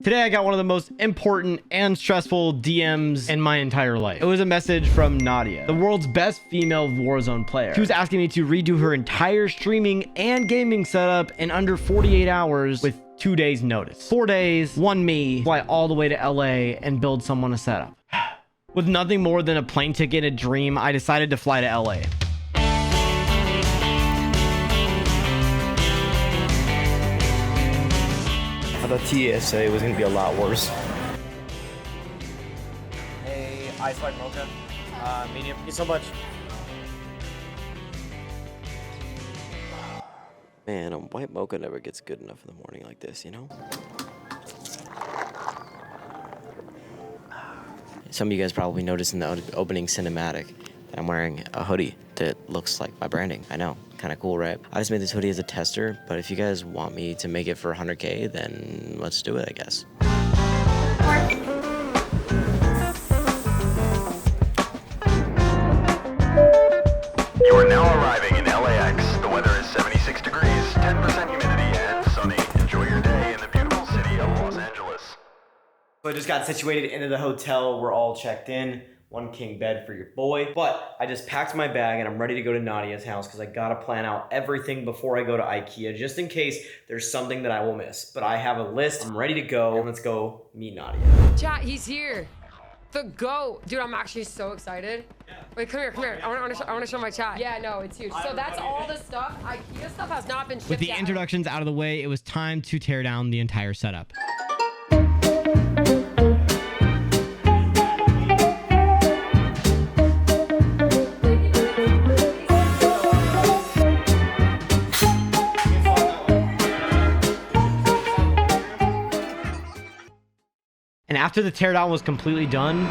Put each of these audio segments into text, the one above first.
Today I got one of the most important and stressful DMs in my entire life. It was a message from Nadia, the world's best female Warzone player. She was asking me to redo her entire streaming and gaming setup in under 48 hours with 2 days notice. 4 days, one me, fly all the way to LA and build someone a setup. With nothing more than a plane ticket and a dream, I decided to fly to LA. I thought TSA was going to be a lot worse. Hey, ice white mocha, medium. Thank you so much. Man, a white mocha never gets good enough in the morning like this, you know? Some of you guys probably noticed in the opening cinematic that I'm wearing a hoodie that looks like my branding. I know, kind of cool, right? I just made this hoodie as a tester, but if you guys want me to make it for 100K, then let's do it, I guess. You are now arriving in LAX. The weather is 76 degrees, 10% humidity, and sunny. Enjoy your day in the beautiful city of Los Angeles. So I just got situated into the hotel. We're all checked in. One king bed for your boy. But I just packed my bag and I'm ready to go to Nadia's house because I gotta plan out everything before I go to IKEA, just in case there's something that I will miss. But I have a list. I'm ready to go. Let's go meet Nadia. Chat, he's here. The GOAT. Dude, I'm actually so excited. Yeah. Wait, come here. I want to show my chat. Yeah, no, it's huge. So that's all the stuff. IKEA stuff has not been shipped With the yet. introductions out of the way, it was time to tear down the entire setup. And after the teardown was completely done,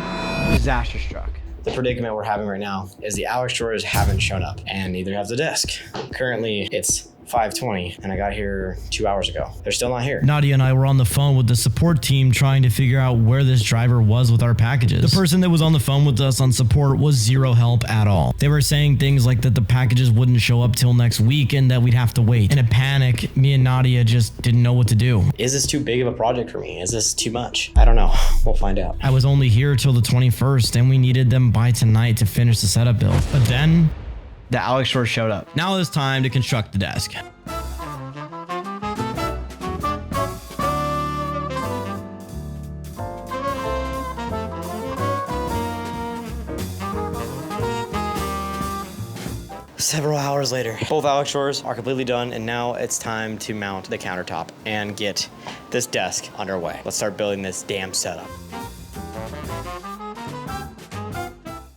disaster struck. The predicament we're having right now is the Alex drawers haven't shown up, and neither have the desk. Currently, it's 5:20, and I got here 2 hours ago. They're still not here. Nadia and I were on the phone with the support team trying to figure out where this driver was with our packages. The person that was on the phone with us on support was zero help at all. They were saying things like that the packages wouldn't show up till next week and that we'd have to wait. In a panic, me and Nadia just didn't know what to do. Is this too big of a project for me? Is this too much? I don't know. We'll find out. I was only here till the 21st and we needed them by tonight to finish the setup build. But then The Alex Shore showed up. now it's time to construct the desk. Several hours later, both Alex drawers are completely done, and now it's time to mount the countertop and get this desk underway. Let's start building this damn setup.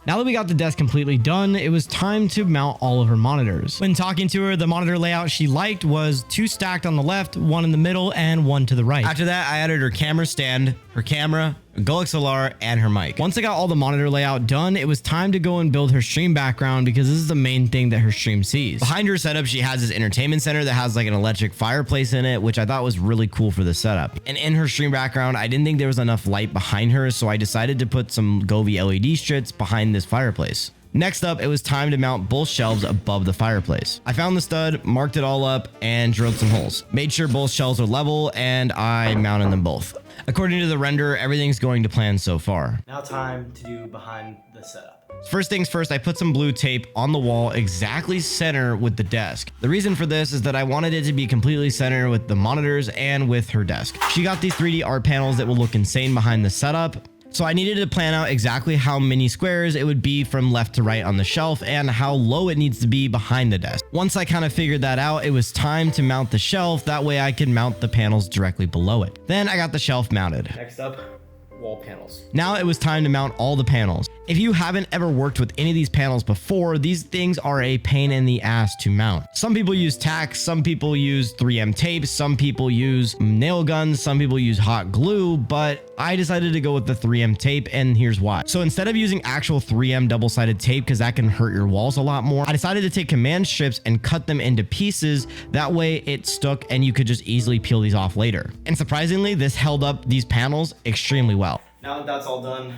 Now that we got the desk completely done, it was time to mount all of her monitors. When talking to her, the monitor layout she liked was 2 stacked on the left, 1 in the middle, and 1 to the right. After that, I added her camera stand, her camera, a Go XLR, and her mic. Once I got all the monitor layout done, it was time to go and build her stream background because this is the main thing that her stream sees. Behind her setup, she has this entertainment center that has like an electric fireplace in it, which I thought was really cool for the setup. And in her stream background, I didn't think there was enough light behind her, so I decided to put some Govy LED strips behind this fireplace. Next up, it was time to mount both shelves above the fireplace. I found the stud, marked it all up, and drilled some holes. Made sure both shelves are level, and I mounted them both. According to the render, everything's going to plan so far. Now time to do behind the setup. First things first, I put some blue tape on the wall exactly center with the desk. The reason for this is that I wanted it to be completely center with the monitors and with her desk. She got these 3D art panels that will look insane behind the setup. So I needed to plan out exactly how many squares it would be from left to right on the shelf and how low it needs to be behind the desk. Once I kind of figured that out, it was time to mount the shelf. That way I could mount the panels directly below it. Then I got the shelf mounted. Next up, wall panels. Now it was time to mount all the panels. If you haven't ever worked with any of these panels before, these things are a pain in the ass to mount. Some people use tacks, some people use 3M tape, some people use nail guns, some people use hot glue, but I decided to go with the 3M tape, and here's why. So instead of using actual 3M double-sided tape, because that can hurt your walls a lot more, I decided to take command strips and cut them into pieces. That way it stuck and you could just easily peel these off later. And surprisingly, this held up these panels extremely well. Now that that's all done,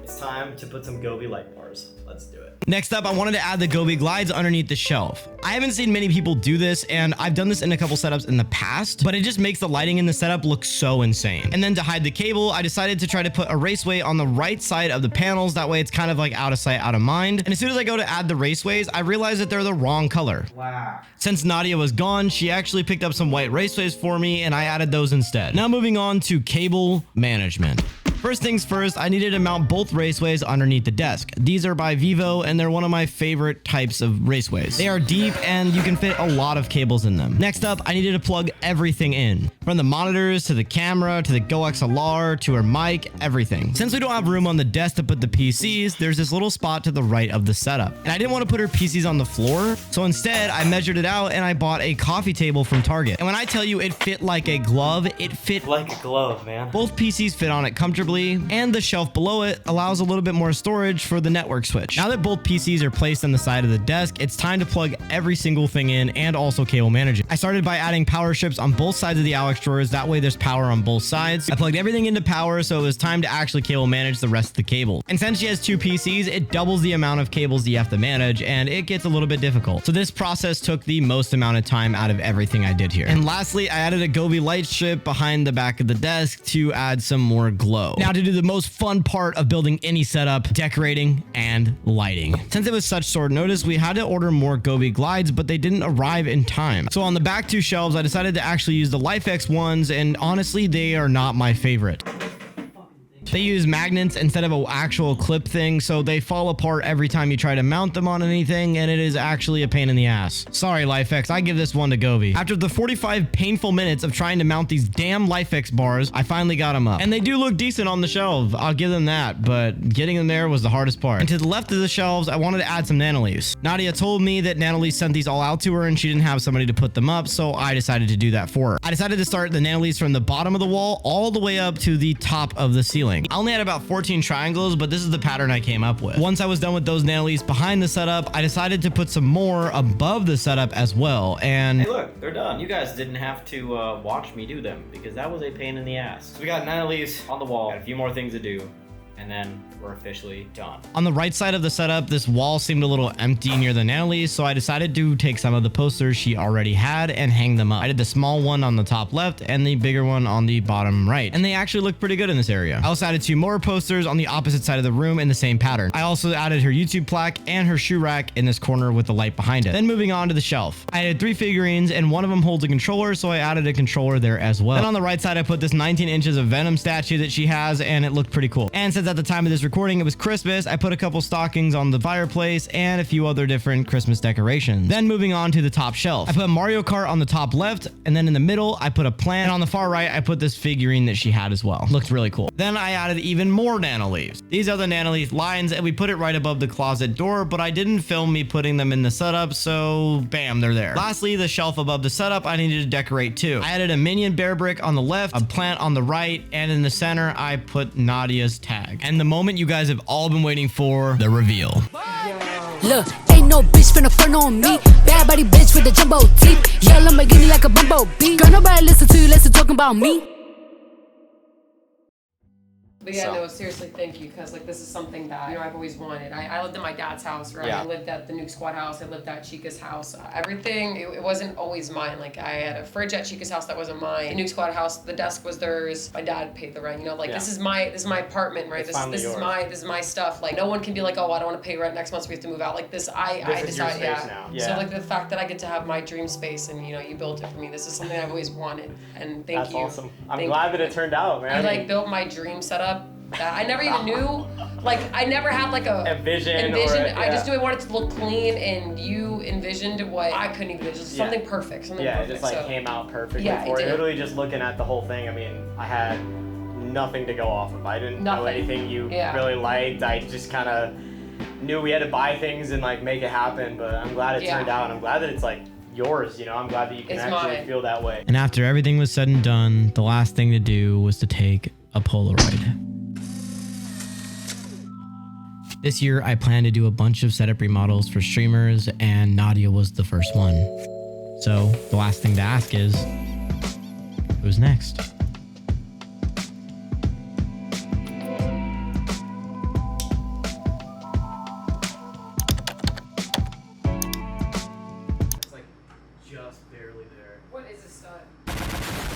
it's time to put some Gobi light bars. Let's do it. Next up, I wanted to add the Gobi glides underneath the shelf. I haven't seen many people do this, and I've done this in a couple setups in the past, but it just makes the lighting in the setup look so insane. And then to hide the cable, I decided to try to put a raceway on the right side of the panels. That way it's kind of like out of sight, out of mind. And as soon as I go to add the raceways, I realized that they're the wrong color. Wow. Since Nadia was gone, she actually picked up some white raceways for me, and I added those instead. Now moving on to cable management. First things first, I needed to mount both raceways underneath the desk. These are by Vivo, and they're one of my favorite types of raceways. They are deep, and you can fit a lot of cables in them. Next up, I needed to plug everything in. From the monitors, to the camera, to the Go XLR, to our mic, everything. Since we don't have room on the desk to put the PCs, there's this little spot to the right of the setup. And I didn't want to put her PCs on the floor, so instead, I measured it out, and I bought a coffee table from Target. And when I tell you it fit like a glove, it fit Like a glove, man. both PCs fit on it comfortably, and the shelf below it allows a little bit more storage for the network switch. Now that both PCs are placed on the side of the desk, it's time to plug every single thing in and also cable manage it. I started by adding power strips on both sides of the Alex drawers. That way there's power on both sides. I plugged everything into power, so it was time to actually cable manage the rest of the cable. And since she has two PCs, it doubles the amount of cables you have to manage, and it gets a little bit difficult. So this process took the most amount of time out of everything I did here. And lastly, I added a Gobi light strip behind the back of the desk to add some more glow. Now to do the most fun part of building any setup, decorating and lighting. Since it was such short notice, we had to order more Gobi glides, but they didn't arrive in time. So on the back two shelves, I decided to actually use the LifeX ones, and honestly, they are not my favorite. They use magnets instead of an actual clip thing, so they fall apart every time you try to mount them on anything, and it is actually a pain in the ass. Sorry, LifeX, I give this one to Gobi. After the 45 painful minutes of trying to mount these damn LifeX bars, I finally got them up. And they do look decent on the shelf, I'll give them that, but getting them there was the hardest part. And to the left of the shelves, I wanted to add some Nanoleafs. Nadia told me that Nanoleafs sent these all out to her, and she didn't have somebody to put them up, so I decided to do that for her. I decided to start the Nanoleafs from the bottom of the wall all the way up to the top of the ceiling. I only had about 14 triangles, but this is the pattern I came up with. Once I was done with those Nanoleafs behind the setup, I decided to put some more above the setup as well. And Hey, look, they're done. You guys didn't have to watch me do them because that was a pain in the ass. So we got 9 leaves on the wall. Got a few more things to do, and then we're officially done. on the right side of the setup, this wall seemed a little empty near the Nanoleafs, so I decided to take some of the posters she already had and hang them up. I did the small one on the top left and the bigger one on the bottom right, and they actually look pretty good in this area. I also added 2 more posters on the opposite side of the room in the same pattern. I also added her YouTube plaque and her shoe rack in this corner with the light behind it. Then moving on to the shelf, I added 3 figurines, and one of them holds a controller, so I added a controller there as well. Then on the right side, I put this 19 inches of Venom statue that she has, and it looked pretty cool. And since at the time of this recording it was Christmas, I put a couple stockings on the fireplace and a few other different Christmas decorations. Then moving on to the top shelf, I put Mario Kart on the top left, and then in the middle I put a plant, and on the far right I put this figurine that she had as well. Looked really cool. Then I added even more Nanoleafs. These are the Nanoleaf lines, and we put it right above the closet door, but I didn't film me putting them in the setup, so bam, they're there. Lastly, the shelf above the setup I needed to decorate too. I added a minion bear brick on the left, a plant on the right, and in the center I put Nadia's tag. And the moment you guys have all been waiting for, the reveal. Look, ain't no bitch finna front on me. Bad body bitch with the jumbo teeth. Yeah, Lamborghini like a bumblebee. Girl, nobody listen to you, listen talking about me. But yeah, no, seriously, thank you, because like this is something that I've always wanted. I lived at my dad's house, right? Yeah. I lived at the Nuke Squad house. I lived at Chica's house. Everything, it wasn't always mine. Like I had a fridge at Chica's house that wasn't mine. The Nuke Squad house, the desk was theirs. My dad paid the rent. Like this is my apartment, right? It's This is my stuff. Like no one can be like, oh, I don't want to pay rent next month, so we have to move out. Like this, I is your decided, space now. Yeah. So like the fact that I get to have my dream space, and you built it for me. This is something I've always wanted, and thank That's you. awesome. I'm Thank glad you. that it turned out, man. You like built my dream setup. I never even knew, like I never had like a vision. I just knew I wanted it to look clean, and you envisioned what I couldn't even. Just something perfect. Something Yeah, perfect. it just like so, came out perfectly Yeah, it for it. did. Literally just looking at the whole thing, I mean, I had nothing to go off of. I didn't know Nothing. anything you Yeah. really liked. I just kind of knew we had to buy things and like make it happen, but I'm glad it Yeah. turned out, and I'm glad that it's like yours, I'm glad that you can It's actually mine. feel that way. And after everything was said and done, the last thing to do was to take a Polaroid. This year, I plan to do a bunch of setup remodels for streamers, and Nadia was the first one. So the last thing to ask is, who's next?